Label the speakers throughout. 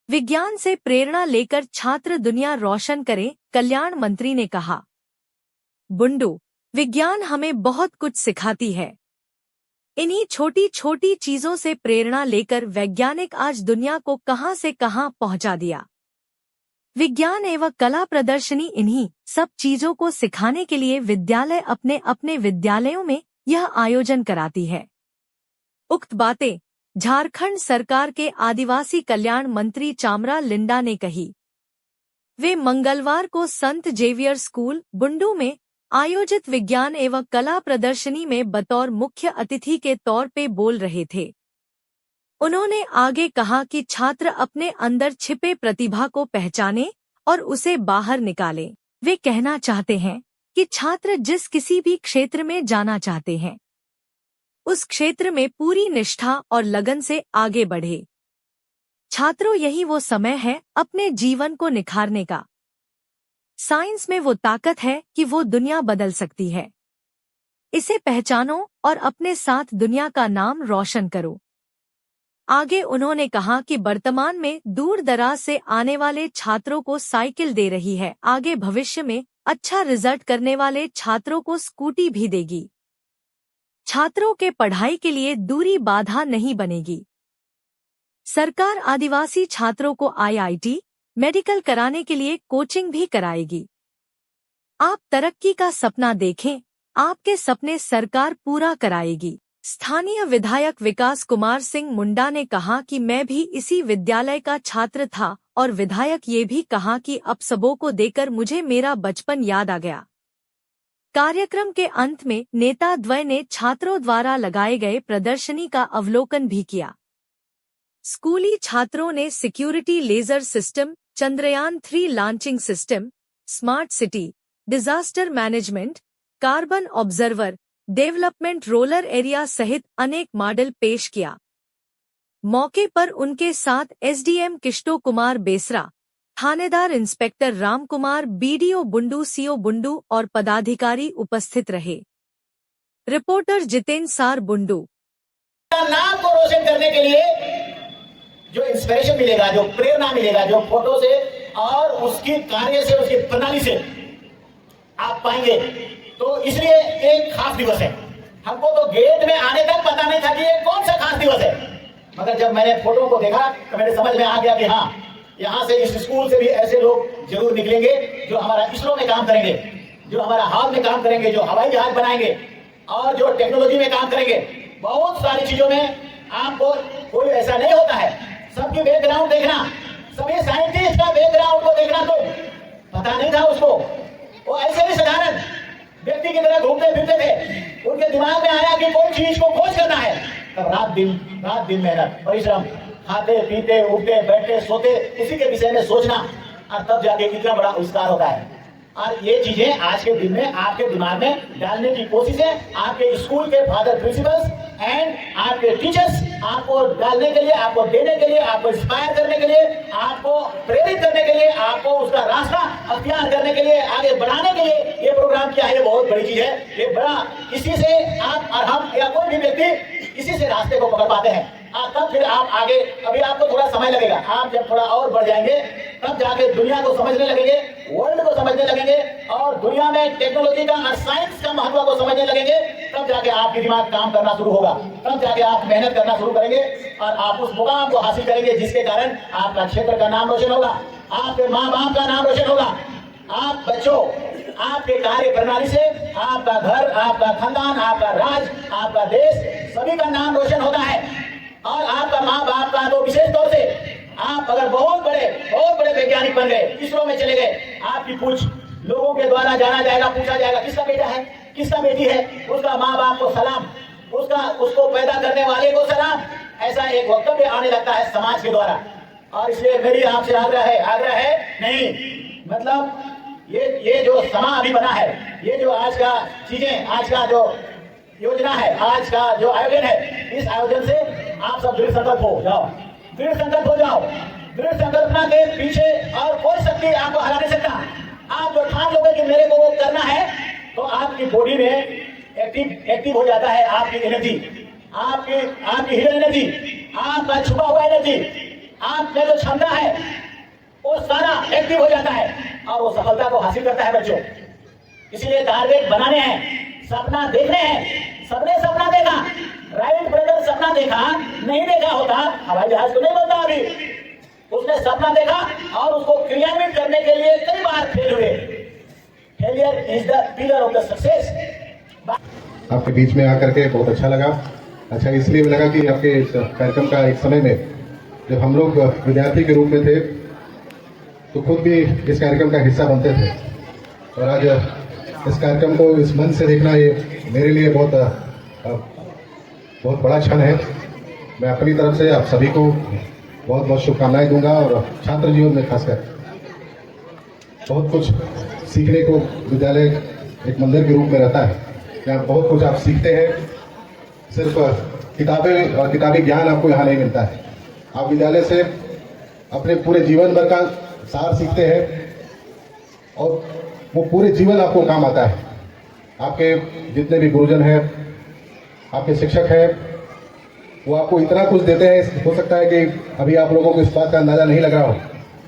Speaker 1: विज्ञान से प्रेरणा लेकर छात्र दुनिया रोशन करें, कल्याण मंत्री ने कहा। बुंडू, विज्ञान हमें बहुत कुछ सिखाती है। इन्हीं छोटी छोटी चीजों से प्रेरणा लेकर वैज्ञानिक आज दुनिया को कहां से कहां पहुंचा दिया। विज्ञान एवं कला प्रदर्शनी इन्हीं सब चीजों को सिखाने के लिए विद्यालय अपने अपने विद्यालयों में यह आयोजन कराती है। उक्त बातें झारखंड सरकार के आदिवासी कल्याण मंत्री चामरा लिंडा ने कही। वे मंगलवार को संत जेवियर स्कूल बुंडू में आयोजित विज्ञान एवं कला प्रदर्शनी में बतौर मुख्य अतिथि के तौर पे बोल रहे थे। उन्होंने आगे कहा कि छात्र अपने अंदर छिपे प्रतिभा को पहचाने और उसे बाहर निकालें। वे कहना चाहते हैं कि छात्र जिस किसी भी क्षेत्र में जाना चाहते हैं उस क्षेत्र में पूरी निष्ठा और लगन से आगे बढ़े। छात्रों, यही वो समय है अपने जीवन को निखारने का। साइंस में वो ताकत है कि वो दुनिया बदल सकती है। इसे पहचानो और अपने साथ दुनिया का नाम रोशन करो। आगे उन्होंने कहा कि वर्तमान में दूर दराज से आने वाले छात्रों को साइकिल दे रही है, आगे भविष्य में अच्छा रिजल्ट करने वाले छात्रों को स्कूटी भी देगी। छात्रों के पढ़ाई के लिए दूरी बाधा नहीं बनेगी। सरकार आदिवासी छात्रों को IIT, मेडिकल कराने के लिए कोचिंग भी कराएगी। आप तरक्की का सपना देखें, आपके सपने सरकार पूरा कराएगी। स्थानीय विधायक विकास कुमार सिंह मुंडा ने कहा कि मैं भी इसी विद्यालय का छात्र था और विधायक ये भी कहा कि अब सबों को देकर मुझे मेरा बचपन याद आ गया। कार्यक्रम के अंत में नेता द्वय ने छात्रों द्वारा लगाए गए प्रदर्शनी का अवलोकन भी किया। स्कूली छात्रों ने security laser system, Chandrayaan 3 launching system, smart city, disaster management, carbon observer, development roller area सहित अनेक मॉडल पेश किया। मौके पर उनके साथ SDM किष्टो कुमार बेसरा, थानेदार inspector Ram Kumar, BDO Bundu, CO Bundu और पदाधिकारी उपस्थित रहे। रिपोर्टर जितेंद्र सार, बुंडू।
Speaker 2: नाम को रोशन करने के लिए जो इंस्पिरेशन मिलेगा, जो प्रेरणा मिलेगा, जो फोटो से और उसकी कार्य से, उसकी प्रणाली से आप पाएंगे। तो इसलिए एक खास दिवस है। हमको तो गेट में आने तक पता नहीं था कि ये कौन सा खास दिवस है, मगर जब मैंने फोटो को देखा तो मेरे समझ में आ गया कि हाँ, यहाँ से इस स्कूल से भी ऐसे लोग जरूर निकलेंगे जो हमारा इसरो में काम करेंगे, जो हमारा हाल में काम करेंगे, जो हवाई जहाज बनाएंगे और जो टेक्नोलॉजी में काम करेंगे। बहुत सारी चीजों में आपको कोई ऐसा नहीं होता है। सबकी बैकग्राउंड देखना, सभी साइंटिस्ट का बैकग्राउंड को देखना, तो पता नहीं था उसको। वो ऐसे भी साधारण व्यक्ति की तरह घूमते फिरते थे। उनके दिमाग में आया कि कोई चीज को खोज करना है, तब रात दिन मेहनत, परिश्रम, खाते पीते उठते बैठते सोते इसी के विषय में सोचना, और तब जाके इतना बड़ा आविष्कार होता है। और ये चीजें आज के दिन में आपके दिमाग में डालने की कोशिश है। आपके स्कूल के फादर प्रिंसिपल्स एंड आपके टीचर्स आपको डालने के लिए, आपको देने के लिए, आपको इंस्पायर करने के लिए, आपको प्रेरित करने के लिए, आपको उसका रास्ता अख्तियार करने के लिए, आगे बढ़ाने के लिए ये प्रोग्राम किया है। ये बहुत बड़ी चीज है। ये बड़ा, इसी से आप और हम या कोई भी व्यक्ति इसी से रास्ते को पकड़ पाते हैं। तब फिर आप आगे, अभी आपको थोड़ा समय लगेगा, आप जब थोड़ा और बढ़ जाएंगे तब जाके दुनिया को समझने लगेंगे, वर्ल्ड को समझने लगेंगे और दुनिया में टेक्नोलॉजी का और साइंस का महत्व को समझने लगेंगे। तब जाके आपकी दिमाग काम करना शुरू होगा, तब जाके आप मेहनत करना शुरू करेंगे और आप उस मुकाम को हासिल करेंगे जिसके कारण आपका क्षेत्र का नाम रोशन होगा, आपके माँ बाप का नाम रोशन होगा। आप बच्चों, आपके कार्य प्रणाली से आपका घर, आपका खानदान, आपका राज्य, आपका देश, सभी का नाम रोशन होता है। और आपका माँ बाप का तो विशेष तौर से आप अगर बहुत बड़े वैज्ञानिक बन गए, इसरो में चले गए, आपकी पूछ लोगों के द्वारा जाना जाएगा, पूछा जाएगा किसका बेटा है, किसका बेटी है, उसका माँ बाप को सलाम, उसको पैदा करने वाले को सलाम। ऐसा एक वक्तव्य आने लगता है समाज के द्वारा। और इसलिए मेरी आपसे आग्रह है नहीं, मतलब ये जो समा अभी बना है, ये जो आज का चीजें, आज का जो योजना है, आज का जो आयोजन है, इस आयोजन से आप सब दृढ़ संकल्प हो जाओ, दृढ़ संकल्प हो जाओ। दृढ़ संकल्पना के पीछे और कोई शक्ति आपको हरा नहीं सकता। आप जो ठान लोगे कि मेरे को वो करना है, तो आपकी बॉडी में एक्टिव हो जाता है आपकी एनर्जी, आपकी हिडन एनर्जी, आपका छुपा हुआ एनर्जी, आप में जो क्षमता है वो सारा एक्टिव हो जाता है और वो सफलता को हासिल करता है बच्चों। इसीलिए टारगेट बनाने हैं, सपना देखने हैं। सबने सपना देखा, राइट ब्रदर सपना देखा, नहीं देखा होता हवाई जहाज को नहीं बनता अभी। उसने सपना देखा और उसको क्रियान्वित करने के लिए कई बार फेल हुए। Failure is the pillar of the success.
Speaker 3: आपके बीच में आकर के बहुत अच्छा लगा। अच्छा इसलिए लगा कि आपके इस कार्यक्रम का एक समय में जब हम लोग विद्यार्थी के रूप में थे तो खुद भी इस कार्यक्रम का हिस्सा बनते थे, और आज इस कार्यक्रम को इस मंच से देखना ये मेरे लिए बहुत बड़ा क्षण है। मैं अपनी तरफ से आप सभी को बहुत बहुत शुभकामनाएं दूंगा, और छात्र जीवन में खासकर बहुत कुछ सीखने को विद्यालय एक मंदिर के रूप में रहता है। यहाँ बहुत कुछ आप सीखते हैं, सिर्फ किताबें और किताबी ज्ञान आपको यहाँ नहीं मिलता है। आप विद्यालय से अपने पूरे जीवन भर का सार सीखते हैं और वो पूरे जीवन आपको काम आता है। आपके जितने भी गुरुजन हैं, आपके शिक्षक हैं, वो आपको इतना कुछ देते हैं। हो सकता है कि अभी आप लोगों को इस बात का अंदाजा नहीं लग रहा हो,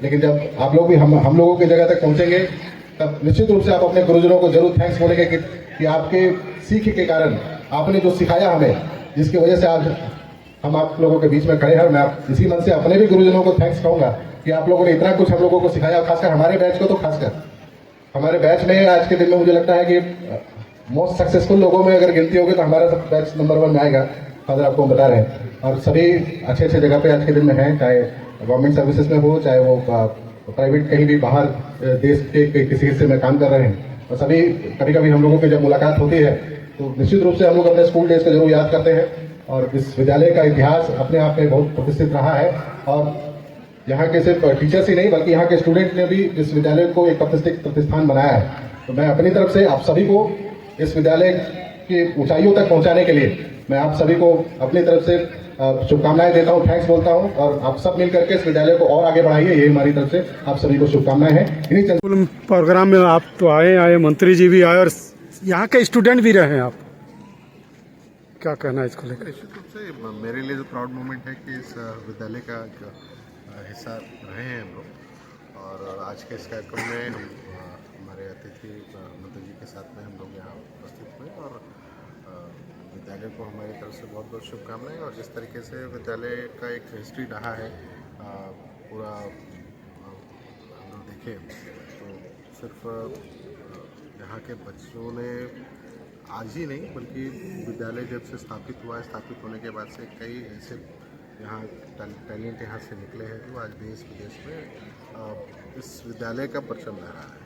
Speaker 3: लेकिन जब आप लोग भी हम लोगों की जगह तक पहुंचेंगे तब निश्चित रूप से आप अपने गुरुजनों को जरूर थैंक्स बोलेंगे कि आपके सीख के कारण आपने जो सिखाया हमें, जिसकी वजह से आज हम आप लोगों के बीच में खड़े हैं। मैं इसी मन से अपने भी गुरुजनों को थैंक्स कहूँगा कि आप लोगों ने इतना कुछ हम लोगों को सिखाया, खासकर हमारे बैच को। तो खासकर हमारे बैच में आज के दिन में मुझे लगता है कि मोस्ट सक्सेसफुल लोगों में अगर गिनती होगी तो हमारा सब बैच नंबर 1 में आएगा। फादर आपको हम बता रहे हैं, और सभी अच्छे अच्छे जगह पे आज के दिन में हैं, चाहे गवर्नमेंट सर्विसेज में हो, चाहे वो प्राइवेट कहीं भी बाहर देश के किसी हिस्से में काम कर रहे हैं। और सभी कभी कभी हम लोगों की जब मुलाकात होती है तो निश्चित रूप से हम लोग अपने स्कूल डेज को जरूर याद करते हैं। और इस विद्यालय का इतिहास अपने आप में बहुत प्रतिष्ठित रहा है, और यहाँ के सिर्फ टीचर्स ही नहीं बल्कि यहाँ के स्टूडेंट ने भी इस विद्यालय को एक प्रतिष्ठान बनाया है। तो मैं अपनी तरफ से आप सभी को इस विद्यालय की ऊंचाइयों तक पहुँचाने के लिए मैं आप सभी को अपनी तरफ से शुभकामनाएं देता हूँ, थैंक्स बोलता हूँ। और आप सब मिल करके इस विद्यालय को और आगे बढ़ाइए, ये हमारी तरफ से आप सभी को शुभकामनाएं हैं।
Speaker 4: प्रोग्राम में आप तो आए, मंत्री जी भी आए और यहाँ के स्टूडेंट भी रहे हैं। आप क्या कहना है इसको लेकर?
Speaker 3: निश्चित रूप से मेरे लिए जो प्राउड मोमेंट है कि इस विद्यालय का हिस्सा रहे हैं हम लोग। और आज के इस कार्यक्रम में हम हमारे अतिथि मंत्री जी के साथ में हम लोग यहाँ उपस्थित हुए, और विद्यालय को हमारी तरफ से बहुत बहुत शुभकामनाएं। और जिस तरीके से विद्यालय का एक हिस्ट्री रहा है पूरा हम लोग देखें तो सिर्फ यहाँ के बच्चों ने आज ही नहीं बल्कि विद्यालय जब से स्थापित हुआ है, स्थापित होने के बाद से कई ऐसे यहाँ टैलेंट यहाँ से निकले हैं जो आज देश विदेश में इस विद्यालय का परचम लहरा है।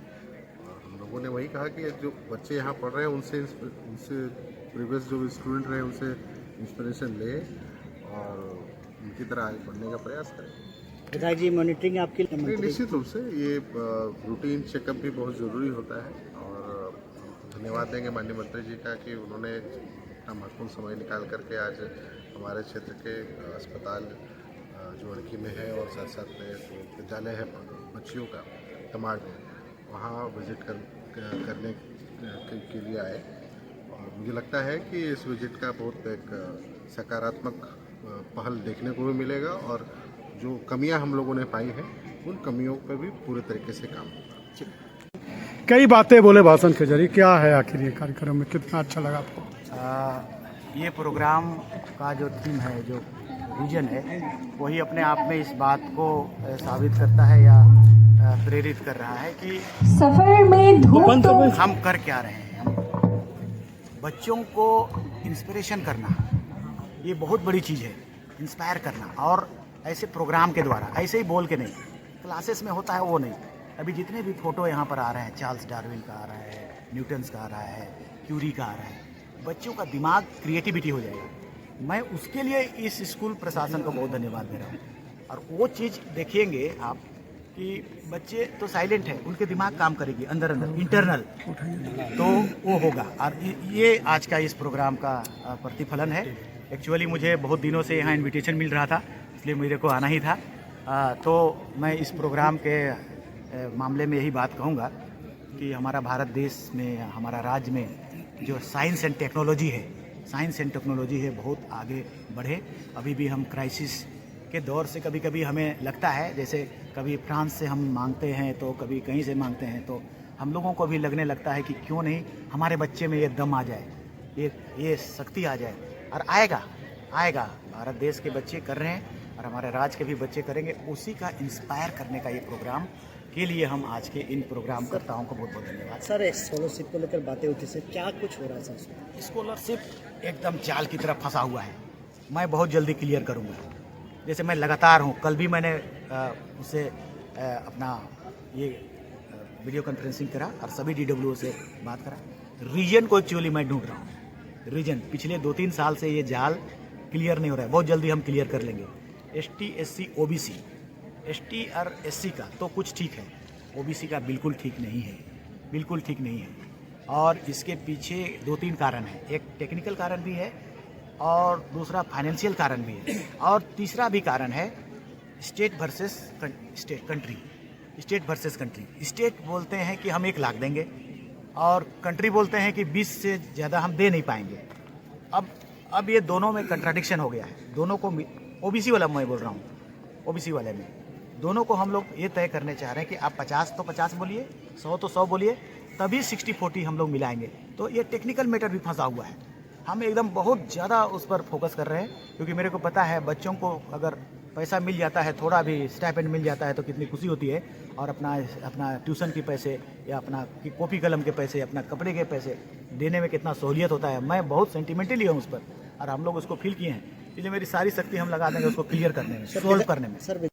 Speaker 3: और हम लोगों ने वही कहा कि जो बच्चे यहाँ पढ़ रहे हैं उनसे प्रीवियस जो स्टूडेंट रहे उनसे इंस्पिरेशन ले और उनकी तरह आगे बढ़ने का प्रयास करें।
Speaker 5: विधायक जी, मॉनिटरिंग आपकी
Speaker 3: निश्चित रूप से ये रूटीन चेकअप भी बहुत ज़रूरी होता है, और धन्यवाद देंगे माननीय मंत्री जी का कि उन्होंने इतना महत्वपूर्ण समय निकाल करके आज हमारे क्षेत्र के अस्पताल जो अड़की में है और साथ साथ में जो विद्यालय है बच्चियों का तमाड़ में, वहाँ विजिट करने के लिए आए। और मुझे लगता है कि इस विजिट का बहुत एक सकारात्मक पहल देखने को भी मिलेगा, और जो कमियां हम लोगों ने पाई हैं उन कमियों पर भी पूरे तरीके से काम होगा।
Speaker 4: कई बातें बोले भाषण के जरिए, क्या है आखिर ये कार्यक्रम में, कितना अच्छा लगा आपको?
Speaker 5: ये प्रोग्राम का जो थीम है, जो विजन है, वही अपने आप में इस बात को साबित करता है या प्रेरित कर रहा है कि
Speaker 6: सफर में धूप तो
Speaker 5: हम कर क्या रहे हैं। बच्चों को इंस्पिरेशन करना ये बहुत बड़ी चीज़ है, इंस्पायर करना, और ऐसे प्रोग्राम के द्वारा, ऐसे ही बोल के नहीं, क्लासेस में होता है वो नहीं। अभी जितने भी फोटो यहाँ पर आ रहे हैं, चार्ल्स डार्विन का आ रहा है, न्यूटन्स का आ रहा है, क्यूरी का आ रहा है, बच्चों का दिमाग क्रिएटिविटी हो जाएगा। मैं उसके लिए इस स्कूल प्रशासन को बहुत धन्यवाद दे रहा हूँ। और वो चीज़ देखेंगे आप कि बच्चे तो साइलेंट है, उनके दिमाग काम करेगी अंदर इंटरनल, तो वो होगा। और ये आज का इस प्रोग्राम का प्रतिफलन है। एक्चुअली मुझे बहुत दिनों से यहाँ इनविटेशन मिल रहा था, इसलिए मेरे को आना ही था। तो मैं इस प्रोग्राम के मामले में यही बात कहूँगा कि हमारा भारत देश में, हमारा राज्य में जो साइंस एंड टेक्नोलॉजी है, बहुत आगे बढ़े। अभी भी हम क्राइसिस के दौर से कभी कभी हमें लगता है, जैसे कभी फ्रांस से हम मांगते हैं तो कभी कहीं से मांगते हैं, तो हम लोगों को भी लगने लगता है कि क्यों नहीं हमारे बच्चे में ये दम आ जाए, ये शक्ति आ जाए। और आएगा भारत देश के बच्चे कर रहे हैं और हमारे राज्य के भी बच्चे करेंगे। उसी का इंस्पायर करने का ये प्रोग्राम के लिए हम आज के इन प्रोग्राम करताओं को बहुत बहुत धन्यवाद।
Speaker 7: सर स्कॉलरशिप को लेकर बातें होती सर, क्या कुछ हो रहा है सर?
Speaker 5: स्कॉलरशिप एकदम जाल की तरफ फंसा हुआ है। मैं बहुत जल्दी क्लियर करूंगा। जैसे मैं लगातार हूं, कल भी मैंने उससे अपना ये वीडियो कॉन्फ्रेंसिंग करा और सभी DWO से बात करा। रीजन को एक्चुअली मैं ढूंढ रहा हूँ। रीजन पिछले 2-3 साल से ये जाल क्लियर नहीं हो रहा है, बहुत जल्दी हम क्लियर कर लेंगे। ST SC OBC, ST और SC का तो कुछ ठीक है, OBC का बिल्कुल ठीक नहीं है, बिल्कुल ठीक नहीं है। और इसके पीछे 2-3 कारण हैं। एक टेक्निकल कारण भी है और दूसरा फाइनेंशियल कारण भी है, और तीसरा भी कारण है state versus country. State versus country. State बोलते हैं कि हम 1 लाख देंगे और कंट्री बोलते हैं कि 20 से ज़्यादा हम दे नहीं पाएंगे। अब ये दोनों में कंट्राडिक्शन हो गया है। दोनों को OBC वाला मैं बोल रहा हूँ, OBC वाले में दोनों को हम लोग ये तय करने चाह रहे हैं कि आप 50 तो 50 बोलिए, 100 तो 100 बोलिए, तभी 60-40 हम लोग मिलाएंगे। तो ये टेक्निकल मैटर भी फंसा हुआ है। हम एकदम बहुत ज़्यादा उस पर फोकस कर रहे हैं, क्योंकि मेरे को पता है बच्चों को अगर पैसा मिल जाता है, थोड़ा भी स्टाइपेंड मिल जाता है तो कितनी खुशी होती है। और अपना ट्यूशन के पैसे या अपना कॉपी कलम के पैसे, अपना कपड़े के पैसे देने में कितना सहूलियत होता है। मैं बहुत सेंटिमेंटली हूँ उस पर, और हम लोग उसको फील किए हैं। इसलिए मेरी सारी शक्ति हम लगा देंगे उसको क्लियर करने में, सोल्व करने में।
Speaker 7: सर